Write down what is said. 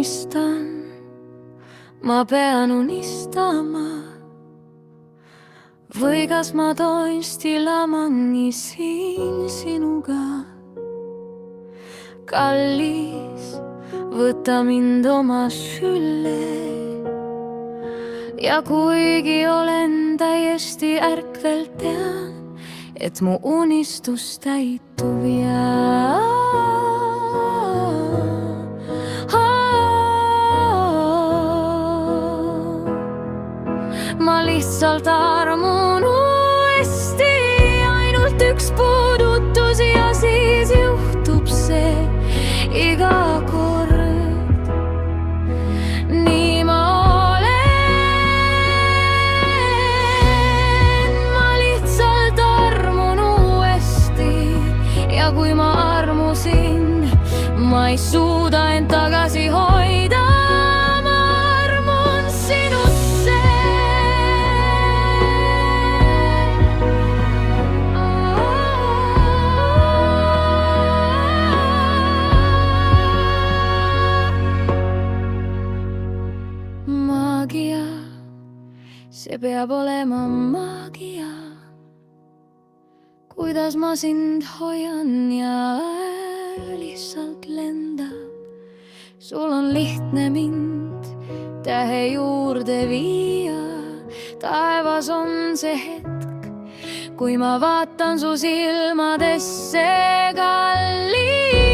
unistan, ma pean unistama. Või kas ma tõesti lamangi siin sinuga? Kallis, võta mind oma sülle. Ja kuigi olen täiesti ärkvel, tean, et mu unistus täitub ja ma lihtsalt armun uuesti, ainult üks puudutus ja siis juhtub see iga kord. Nii ma olen, ma lihtsalt armun uuesti ja kui ma armusin, ma ei suuda end tagasi hoida. Maagia, see peab olema maagia. Kuidas ma sind hoian ja lihtsalt lendab. Sul on lihtne mind tähe juurde viia. Taevas on see hetk, kui ma vaatan su silmadesse, kallis.